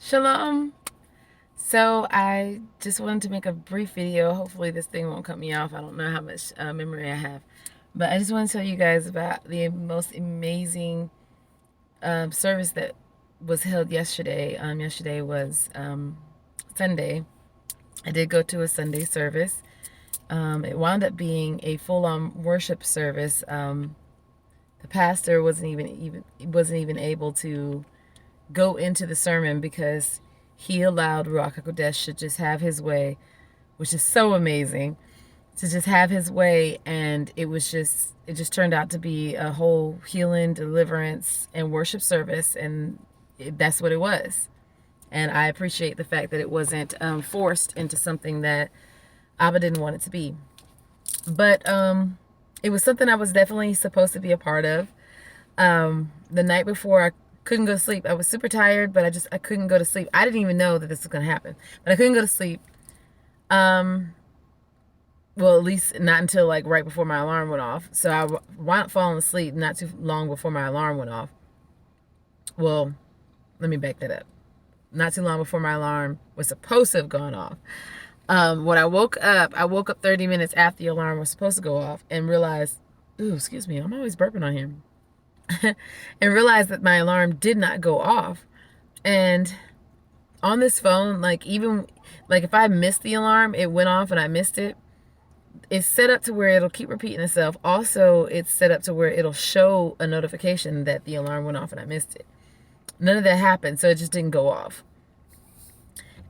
Shalom. So I just wanted to make a brief video. Hopefully this thing won't cut me off. I don't know how much memory I have. But I just want to tell you guys about the most amazing service that was held yesterday. Yesterday was Sunday. I did go to a Sunday service. It wound up being a full-on worship service. The pastor wasn't even able to go into the sermon because he allowed Ruach HaKodesh to just have his way, which is so amazing, to just have his way. And it just turned out to be a whole healing, deliverance, and worship service. And that's what it was. And I appreciate the fact that it wasn't forced into something that Abba didn't want it to be. But it was something I was definitely supposed to be a part of. The night before, I couldn't go to sleep. I was super tired, but I couldn't go to sleep. I didn't even know that this was going to happen, but I couldn't go to sleep. Well, at least not until like right before my alarm went off. So I wound up falling asleep not too long before my alarm went off. Well, let me back that up. Not too long before my alarm was supposed to have gone off. When I woke up 30 minutes after the alarm was supposed to go off and realized, ooh, excuse me, I'm always burping on here. And realized that my alarm did not go off. And on this phone, like even like if I missed the alarm, it went off and I missed it. It's set up to where it'll keep repeating itself. Also, it's set up to where it'll show a notification that the alarm went off and I missed it. None of that happened, so it just didn't go off.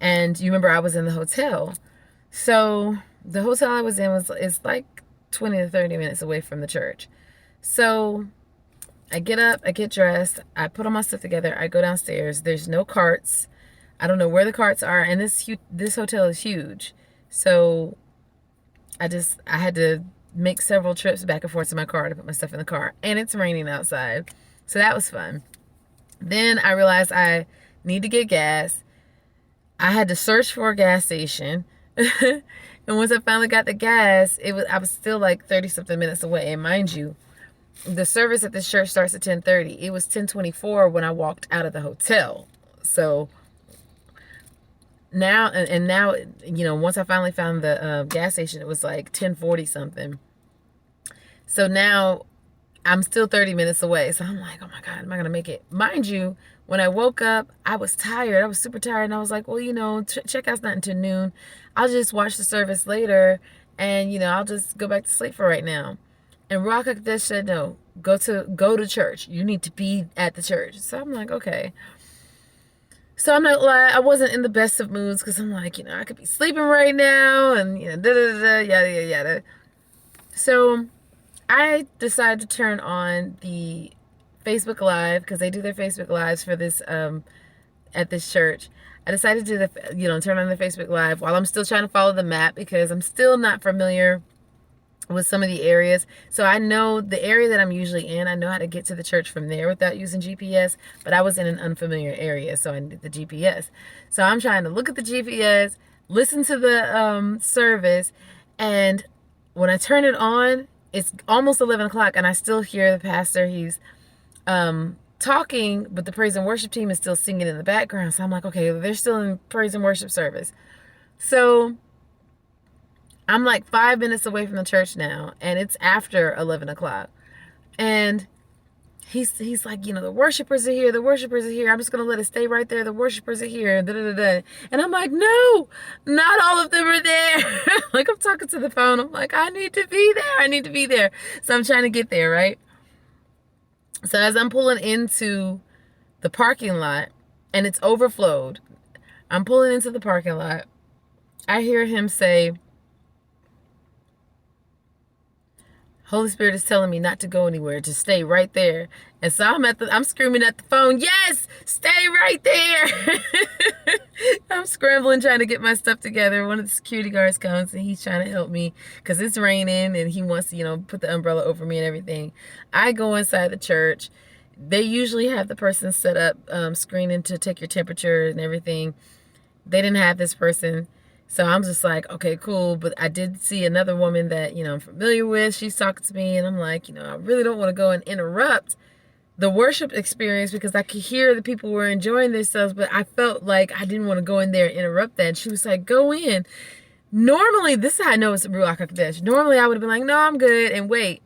And you remember I was in the hotel. So the hotel I was in is like 20 to 30 minutes away from the church. So I get up, I get dressed, I put all my stuff together, I go downstairs. There's no carts. I don't know where the carts are, and this hotel is huge. So I had to make several trips back and forth to my car to put my stuff in the car, and it's raining outside. So that was fun. Then I realized I need to get gas. I had to search for a gas station. And once I finally got the gas, I was still like 30 something minutes away. And mind you, the service at this church starts at 10:30. It was 10:24 when I walked out of the hotel. So now, and now, once I finally found the gas station, it was like 10:40 something. So now I'm still 30 minutes away. So I'm like, oh my God, am I going to make it? Mind you, when I woke up, I was tired. I was super tired. And I was like, well, checkout's not until noon. I'll just watch the service later. And, I'll just go back to sleep for right now. And Ruach HaKodesh said, no, go to church. You need to be at the church. So I'm like, okay. So I'm not like, I wasn't in the best of moods because I'm like, I could be sleeping right now and, yada, yada, yada. So I decided to turn on the Facebook Live because they do their Facebook Lives for this, at this church. I decided to turn on the Facebook Live while I'm still trying to follow the map because I'm still not familiar with some of the areas. So I know the area that I'm usually in. I know how to get to the church from there without using GPS, but I was in an unfamiliar area, so I needed the GPS. So I'm trying to look at the GPS, listen to the service, and when I turn it on, it's almost 11 o'clock, and I still hear the pastor. He's talking, but the praise and worship team is still singing in the background. So I'm like, okay, they're still in praise and worship service. So I'm like 5 minutes away from the church now, and it's after 11 o'clock. And he's like, the worshipers are here. The worshipers are here. I'm just going to let it stay right there. The worshipers are here. Da, da, da, da. And I'm like, no, not all of them are there. Like, I'm talking to the phone. I'm like, I need to be there. I need to be there. So I'm trying to get there, right? So as I'm pulling into the parking lot, and it's overflowed, I'm pulling into the parking lot. I hear him say, Holy Spirit is telling me not to go anywhere, to stay right there. And so I'm screaming at the phone, yes, stay right there. I'm scrambling, trying to get my stuff together. One of the security guards comes and he's trying to help me because it's raining and he wants to, put the umbrella over me and everything. I go inside the church. They usually have the person set up screening to take your temperature and everything. They didn't have this person. So I'm just like, okay, cool. But I did see another woman that, I'm familiar with. She's talking to me and I'm like, I really don't want to go and interrupt the worship experience because I could hear the people were enjoying themselves, but I felt like I didn't want to go in there and interrupt that. And she was like, go in. Normally, this is how I know it's Ruach HaKodesh. Normally, I would have been like, no, I'm good, and wait.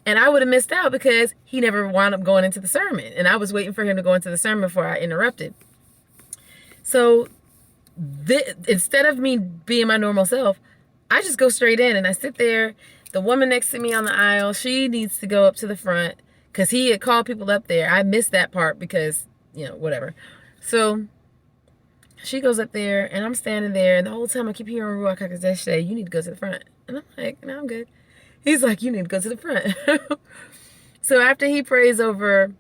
And I would have missed out because he never wound up going into the sermon. And I was waiting for him to go into the sermon before I interrupted. So instead of me being my normal self, I just go straight in and I sit there. The woman next to me on the aisle, she needs to go up to the front because he had called people up there. I missed that part because, whatever. So she goes up there and I'm standing there, and the whole time I keep hearing Ruach HaKodesh say, you need to go to the front. And I'm like, no, I'm good. He's like, you need to go to the front. So after he prays over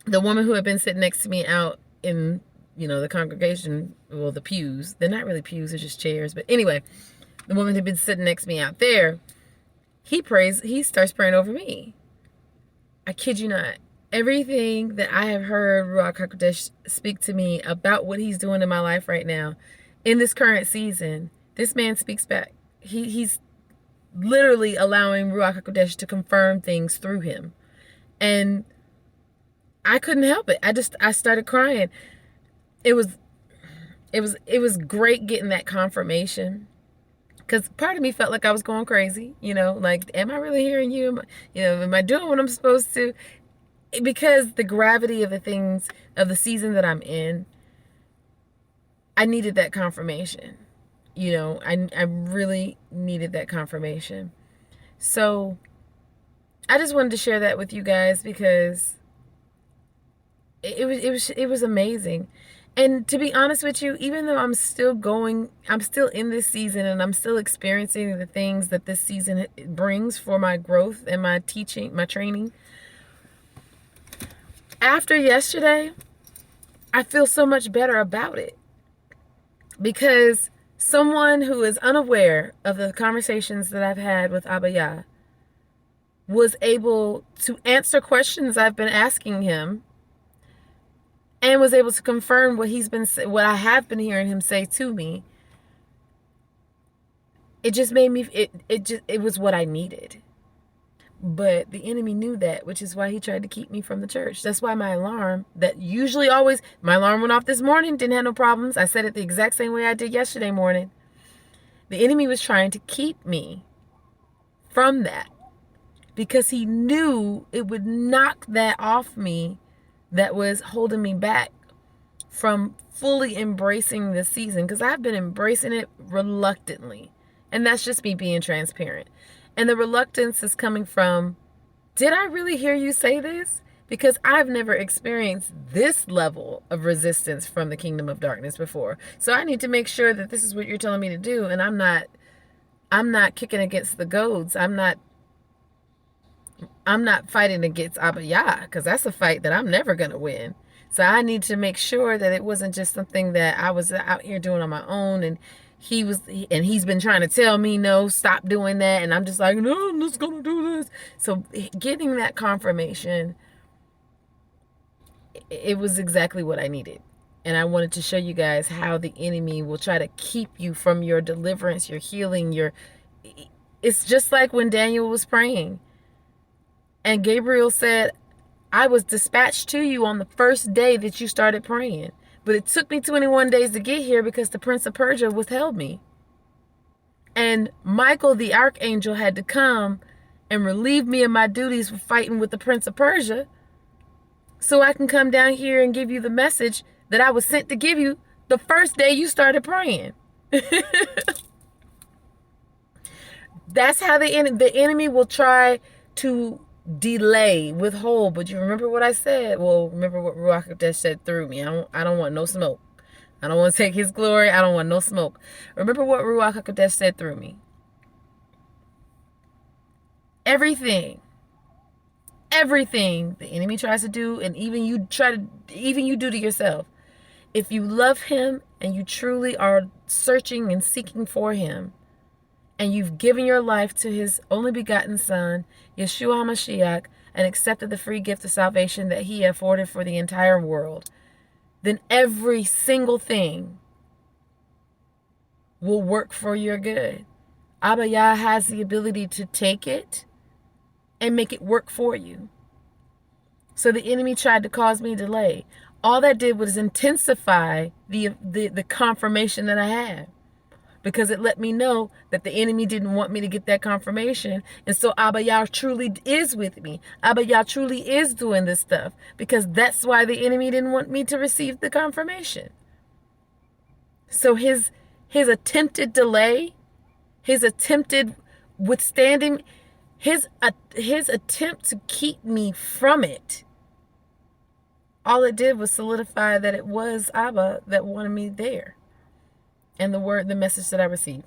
the woman who had been sitting next to me out in, the congregation, well, the pews. They're not really pews, they're just chairs. But anyway, the woman had been sitting next to me out there. He starts praying over me. I kid you not. Everything that I have heard Ruach HaKodesh speak to me about what he's doing in my life right now, in this current season, this man speaks back. He's literally allowing Ruach HaKodesh to confirm things through him. And I couldn't help it. I started crying. It was great getting that confirmation. Because part of me felt like I was going crazy, like, am I really hearing you? Am I doing what I'm supposed to? Because the gravity of the things, of the season that I'm in, I needed that confirmation. I really needed that confirmation. So I just wanted to share that with you guys because it was amazing. And to be honest with you, even though I'm still in this season and I'm still experiencing the things that this season brings for my growth and my teaching, my training. After yesterday, I feel so much better about it because someone who is unaware of the conversations that I've had with Abba Yah was able to answer questions I've been asking him and was able to confirm what I have been hearing him say to me. It just made me, it was what I needed. But the enemy knew that, which is why he tried to keep me from the church. That's why my alarm, my alarm went off this morning, didn't have no problems. I said it the exact same way I did yesterday morning. The enemy was trying to keep me from that because he knew it would knock that off me that was holding me back from fully embracing this season, because I've been embracing it reluctantly. And that's just me being transparent. And the reluctance is coming from, did I really hear you say this? Because I've never experienced this level of resistance from the kingdom of darkness before. So I need to make sure that this is what you're telling me to do. And I'm not kicking against the goads. I'm not fighting against Abba Yah, because that's a fight that I'm never going to win. So I need to make sure that it wasn't just something that I was out here doing on my own, and he's been trying to tell me, no, stop doing that. And I'm just like, no, I'm just going to do this. So getting that confirmation, it was exactly what I needed. And I wanted to show you guys how the enemy will try to keep you from your deliverance, your healing, it's just like when Daniel was praying. And Gabriel said, I was dispatched to you on the first day that you started praying. But it took me 21 days to get here because the Prince of Persia withheld me. And Michael, the archangel, had to come and relieve me of my duties for fighting with the Prince of Persia, so I can come down here and give you the message that I was sent to give you the first day you started praying. That's how the enemy will try to delay, withhold. But you remember what I said? Well, remember what Ruach HaKodesh said through me. I don't want no smoke. I don't want to take his glory. I don't want no smoke. Remember what Ruach HaKodesh said through me. Everything the enemy tries to do, and even you do to yourself, if you love him and you truly are searching and seeking for him, and you've given your life to his only begotten Son, Yeshua HaMashiach, and accepted the free gift of salvation that he afforded for the entire world, then every single thing will work for your good. Abba Yah has the ability to take it and make it work for you. So the enemy tried to cause me delay. All that did was intensify the confirmation that I had, because it let me know that the enemy didn't want me to get that confirmation. And so Abba Yah truly is with me. Abba Yah truly is doing this stuff, because that's why the enemy didn't want me to receive the confirmation. So his attempted delay, his attempted withstanding, his attempt to keep me from it, all it did was solidify that it was Abba that wanted me there, and the message that I received.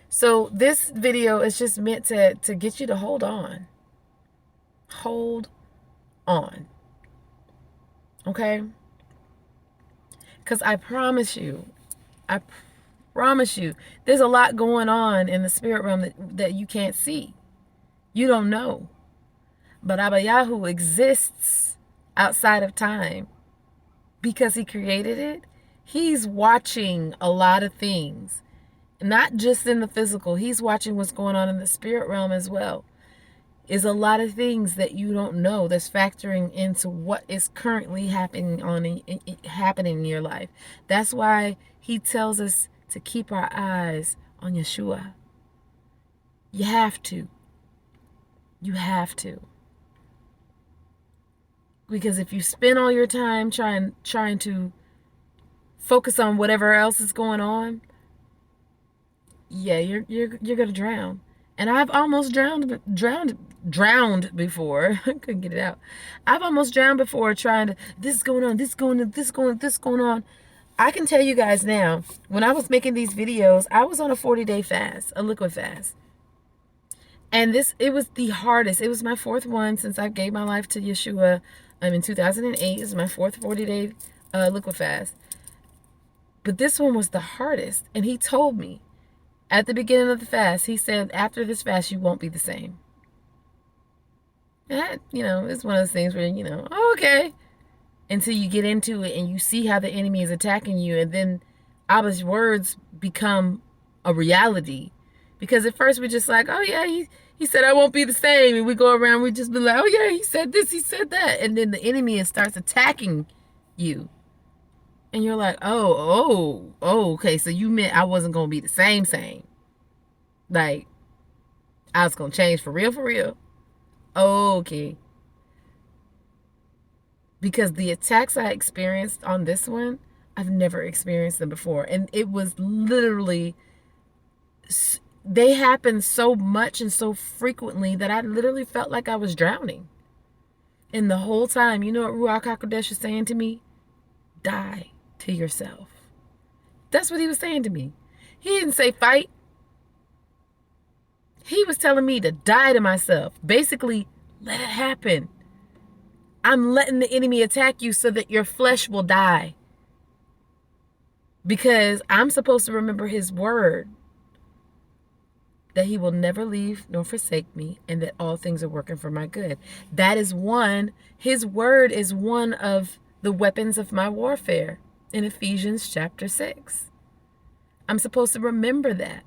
So this video is just meant to get you to hold on. Hold on. Okay? Because I promise you, there's a lot going on in the spirit realm that you can't see. You don't know. But Abba Yah exists outside of time because he created it. He's watching a lot of things, not just in the physical. He's watching what's going on in the spirit realm as well. Is a lot of things that you don't know that's factoring into what is currently happening in your life. That's why he tells us to keep our eyes on Yeshua. You have to. You have to. Because if you spend all your time trying to focus on whatever else is going on, yeah, you're gonna drown. And I've almost drowned before. I couldn't get it out. I've almost drowned before trying to, this is going on, this going on, this going on. I can tell you guys now, when I was making these videos, I was on a 40-day fast, a liquid fast. And it was the hardest. It was my fourth one since I gave my life to Yeshua in 2008. It was my fourth 40-day liquid fast. But this one was the hardest. And he told me at the beginning of the fast, he said, after this fast, you won't be the same. And that, it's one of those things where, oh, okay. Until you get into it and you see how the enemy is attacking you. And then Abba's words become a reality. Because at first we're just like, oh, yeah, he said I won't be the same. And we go around, we just be like, oh, yeah, he said this, he said that. And then the enemy starts attacking you. And you're like, oh, okay. So you meant I wasn't going to be the same. Like, I was going to change for real. Okay. Because the attacks I experienced on this one, I've never experienced them before. And it was literally, they happened so much and so frequently that I literally felt like I was drowning. And the whole time, you know what Ruach HaKodesh was saying to me? Die to yourself. That's what he was saying to me. He didn't say fight. He was telling me to die to myself. Basically, let it happen. I'm letting the enemy attack you so that your flesh will die. Because I'm supposed to remember his word. That he will never leave nor forsake me, and that all things are working for my good. That is his word is one of the weapons of my warfare in Ephesians chapter 6. I'm supposed to remember that.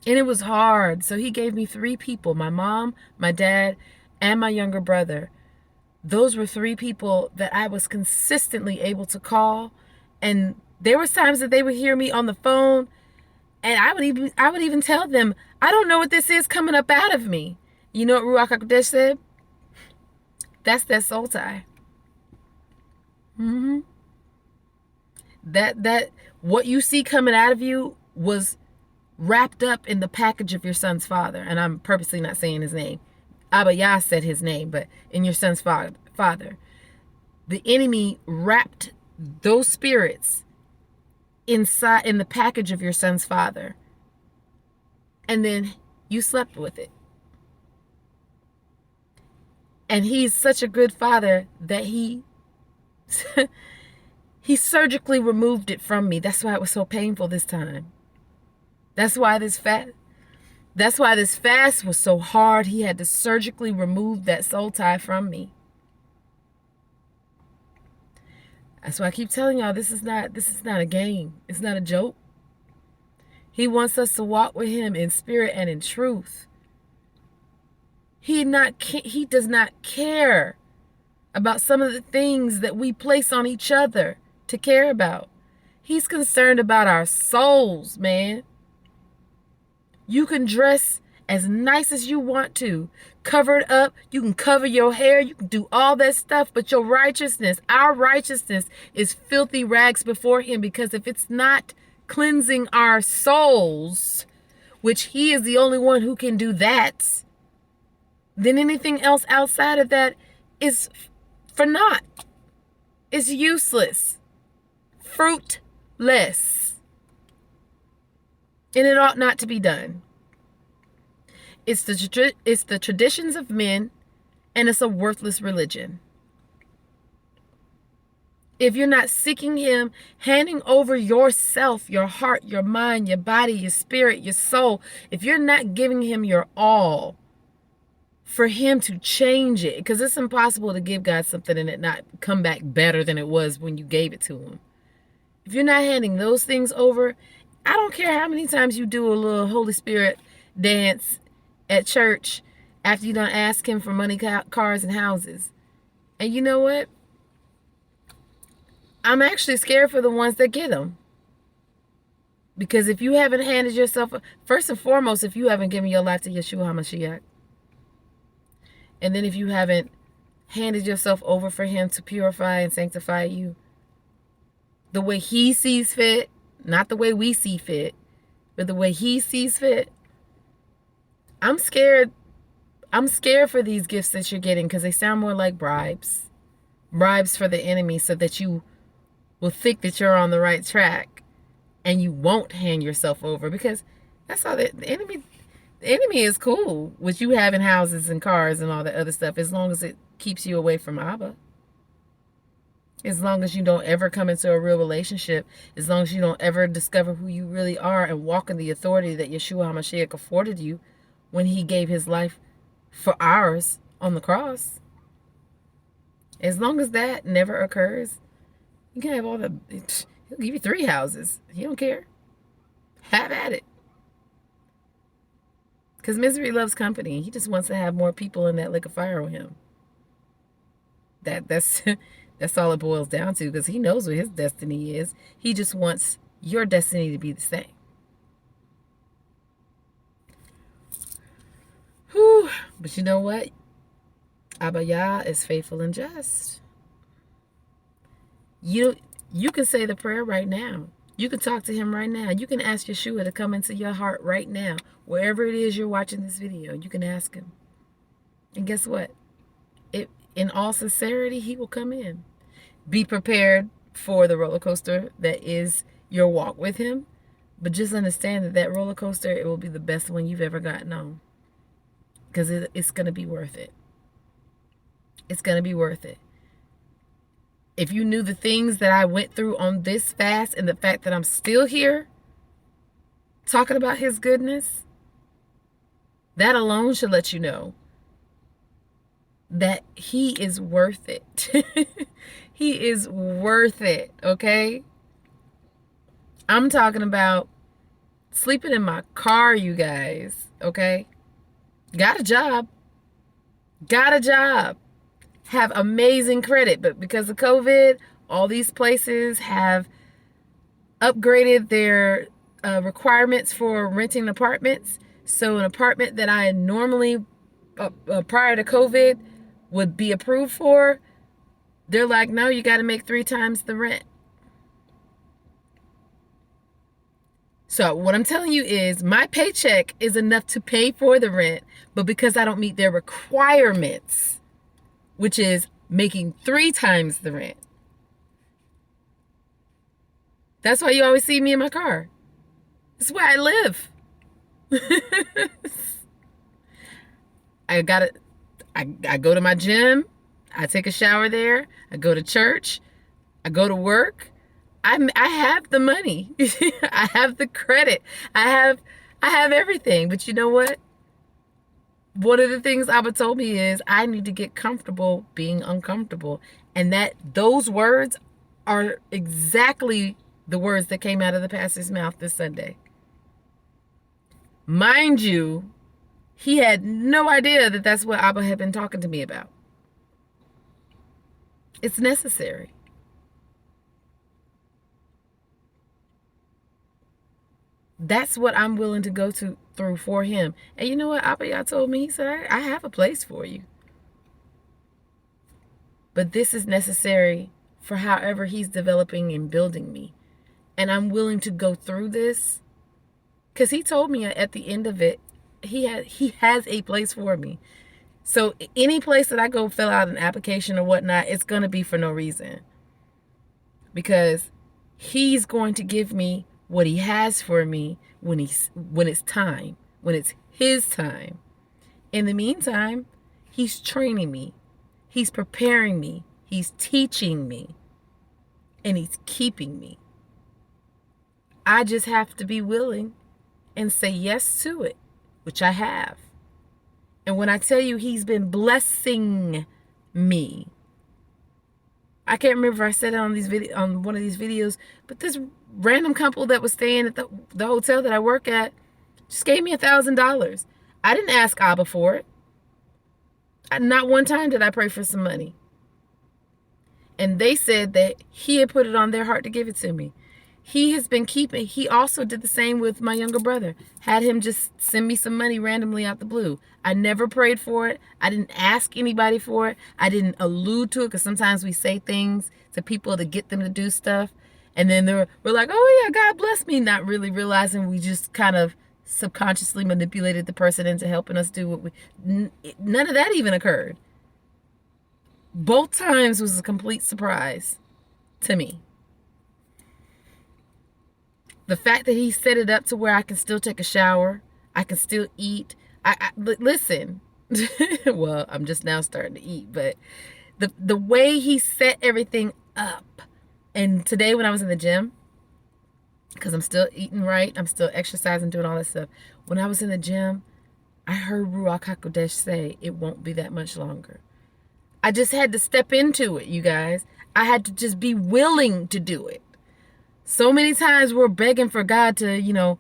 And it was hard. So he gave me 3 people, my mom, my dad, and my younger brother. Those were 3 people that I was consistently able to call. And there was times that they would hear me on the phone, and I would even tell them, I don't know what this is coming up out of me. You know what Ruach HaKodesh said? That's that soul tie. That what you see coming out of you was wrapped up in the package of your son's father. And I'm purposely not saying his name. Abba Yah said his name, but in your son's father. The enemy wrapped those spirits inside in the package of your son's father. And then you slept with it. And he's such a good father that he surgically removed it from me. That's why it was so painful this time. That's why this fast was so hard. He had to surgically remove that soul tie from me. That's why I keep telling y'all, this is not a game. It's not a joke. He wants us to walk with him in spirit and in truth. He does not care about some of the things that we place on each other to care about. He's concerned about our souls, man. You can dress as nice as you want to, cover it up. You can cover your hair. You can do all that stuff. But your righteousness, our righteousness, is filthy rags before him, because if it's not cleansing our souls, which he is the only one who can do that, then anything else outside of that is for naught. It's useless. Fruitless. And it ought not to be done. It's the traditions of men, and it's a worthless religion. If you're not seeking him, handing over yourself, your heart, your mind, your body, your spirit, your soul, if you're not giving him your all for him to change it, because it's impossible to give God something and it not come back better than it was when you gave it to him. If you're not handing those things over, I don't care how many times you do a little Holy Spirit dance at church after you done ask him for money, cars, and houses. And you know what? I'm actually scared for the ones that get them. Because if you haven't handed yourself, first and foremost, if you haven't given your life to Yeshua HaMashiach, and then if you haven't handed yourself over for him to purify and sanctify you the way he sees fit, not the way we see fit, but the way he sees fit, I'm scared. I'm scared for these gifts that you're getting, because they sound more like bribes. Bribes for the enemy, so that you will think that you're on the right track and you won't hand yourself over, because that's all the enemy is cool with you having houses and cars and all that other stuff, as long as it keeps you away from Abba. As long as you don't ever come into a real relationship, as long as you don't ever discover who you really are and walk in the authority that Yeshua HaMashiach afforded you when he gave his life for ours on the cross. As long as that never occurs, you can have all the, he'll give you 3 houses. He don't care. Have at it. Because misery loves company. He just wants to have more people in that lake of fire with him. That's that's all it boils down to, because he knows what his destiny is. He just wants your destiny to be the same. Whew. But you know what? Abba Yah is faithful and just. You can say the prayer right now. You can talk to him right now. You can ask Yeshua to come into your heart right now. Wherever it is you're watching this video, you can ask him. And guess what? In all sincerity, he will come in. Be prepared for the roller coaster that is your walk with him. But just understand that roller coaster, it will be the best one you've ever gotten on. Because it's going to be worth it. It's going to be worth it. If you knew the things that I went through on this fast, and the fact that I'm still here talking about his goodness, that alone should let you know that he is worth it. He is worth it, okay? I'm talking about sleeping in my car, you guys, okay? Got a job. Have amazing credit, but because of COVID, all these places have upgraded their requirements for renting apartments. So an apartment that I normally, prior to COVID, would be approved for, they're like, no, you got to make 3 times the rent. So what I'm telling you is my paycheck is enough to pay for the rent, but because I don't meet their requirements, which is making 3 times the rent. That's why you always see me in my car. This is where I live. I go to my gym. I take a shower there. I go to church. I go to work. I have the money. I have the credit. I have everything. But you know what? One of the things Abba told me is I need to get comfortable being uncomfortable. And those words are exactly the words that came out of the pastor's mouth this Sunday. Mind you, He had no idea that that's what Abba had been talking to me about. It's necessary. That's what I'm willing to go through for him. And you know what Abba Yah told me? He said, I have a place for you. But this is necessary for however he's developing and building me. And I'm willing to go through this. Because he told me at the end of it, he has a place for me. So any place that I go fill out an application or whatnot, it's going to be for no reason. Because he's going to give me what he has for me when it's time, when it's his time. In the meantime, he's training me. He's preparing me. He's teaching me. And he's keeping me. I just have to be willing and say yes to it, which I have. And when I tell you he's been blessing me, I can't remember if I said it on one of these videos, but this random couple that was staying at the hotel that I work at just gave me $1,000. I didn't ask Abba for it. Not one time did I pray for some money. And they said that he had put it on their heart to give it to me. He has been keeping. He also did the same with my younger brother. Had him just send me some money randomly out the blue. I never prayed for it. I didn't ask anybody for it. I didn't allude to it, because sometimes we say things to people to get them to do stuff. And then we're like, oh yeah, God bless me. Not really realizing we just kind of subconsciously manipulated the person into helping us do what none of that even occurred. Both times was a complete surprise to me. The fact that he set it up to where I can still take a shower, I can still eat. Listen, well, I'm just now starting to eat, but the way he set everything up. And today when I was in the gym, because I'm still eating right, I'm still exercising, doing all that stuff. When I was in the gym, I heard Ruach HaKodesh say, it won't be that much longer. I just had to step into it, you guys. I had to just be willing to do it. So many times we're begging for God to,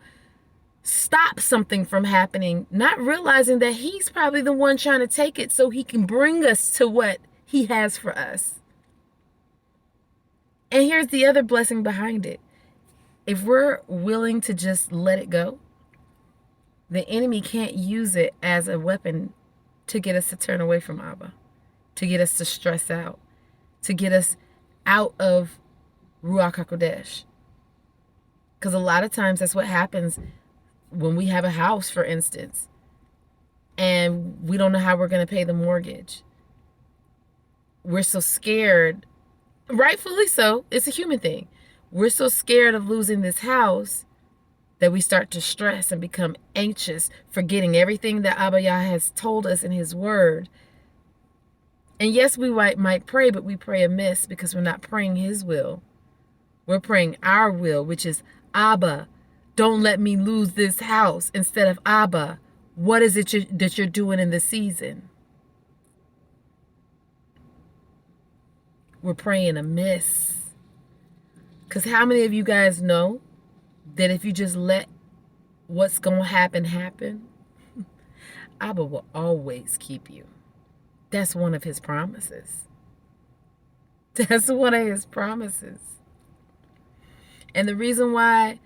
stop something from happening, not realizing that he's probably the one trying to take it so he can bring us to what he has for us. And here's the other blessing behind it. If we're willing to just let it go, the enemy can't use it as a weapon to get us to turn away from Abba, to get us to stress out, to get us out of Ruach HaKodesh. Because a lot of times that's what happens when we have a house, for instance, and we don't know how we're going to pay the mortgage. We're so scared, rightfully so, it's a human thing. We're so scared of losing this house that we start to stress and become anxious, forgetting everything that Abba Yah has told us in his word. And yes, we might pray, but we pray amiss because we're not praying his will. We're praying our will, which is, Abba, don't let me lose this house, instead of, Abba, what is it that you're doing in the season? We're praying amiss. Because how many of you guys know that if you just let what's going to happen, Abba will always keep you? That's one of his promises. That's one of his promises. And the reason why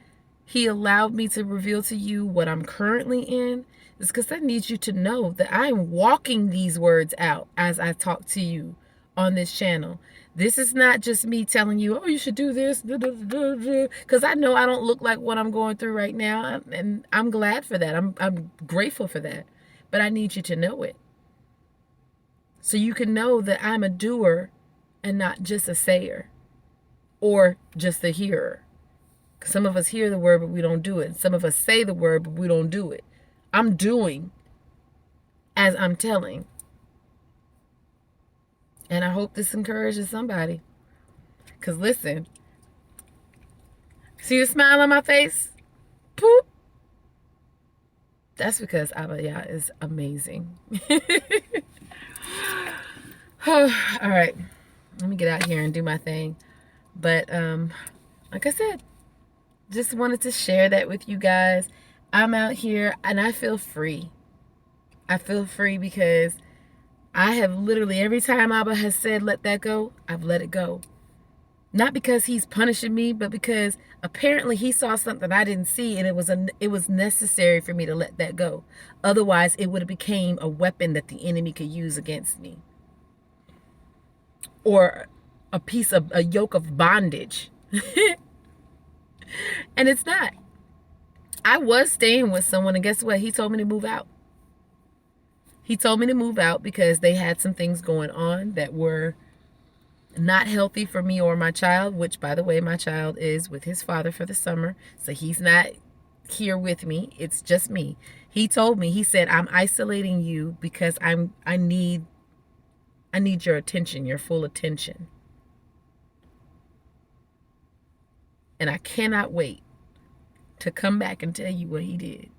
he allowed me to reveal to you what I'm currently in is because I need you to know that I'm walking these words out as I talk to you on this channel. This is not just me telling you, oh, you should do this, because I know I don't look like what I'm going through right now, and I'm glad for that. I'm grateful for that. But I need you to know it, so you can know that I'm a doer and not just a sayer or just a hearer. Some of us hear the word, but we don't do it. Some of us say the word, but we don't do it. I'm doing as I'm telling. And I hope this encourages somebody. Because listen, see the smile on my face? Poop. That's because Abba Yah is amazing. All right. Let me get out here and do my thing. But like I said, just wanted to share that with you guys. I'm out here and I feel free. I feel free because I have literally, every time Abba has said, let that go, I've let it go. Not because he's punishing me, but because apparently he saw something I didn't see, and it was necessary for me to let that go. Otherwise, it would have became a weapon that the enemy could use against me, or a yoke of bondage. And it's not. I was staying with someone, and guess what? He told me to move out. He told me to move out because they had some things going on that were not healthy for me or my child, which, by the way, my child is with his father for the summer. So he's not here with me. It's just me. He told me, he said, I'm isolating you because I need your attention, your full attention. And I cannot wait to come back and tell you what he did.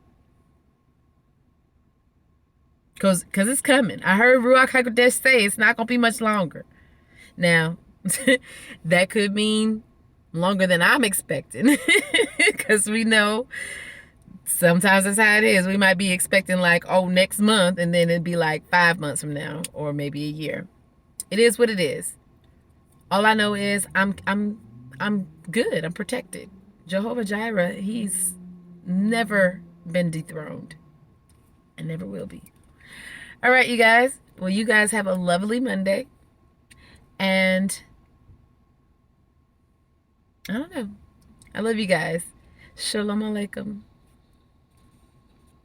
Cause it's coming. I heard Ruach HaKodesh say it's not gonna be much longer. Now, that could mean longer than I'm expecting. Because we know sometimes that's how it is. We might be expecting like, oh, next month, and then it'd be like 5 months from now, or maybe a year. It is what it is. All I know is I'm good. I'm protected. Jehovah Jireh, he's never been dethroned and never will be. All right, you guys. Well, you guys have a lovely Monday. And I don't know. I love you guys. Shalom Aleichem.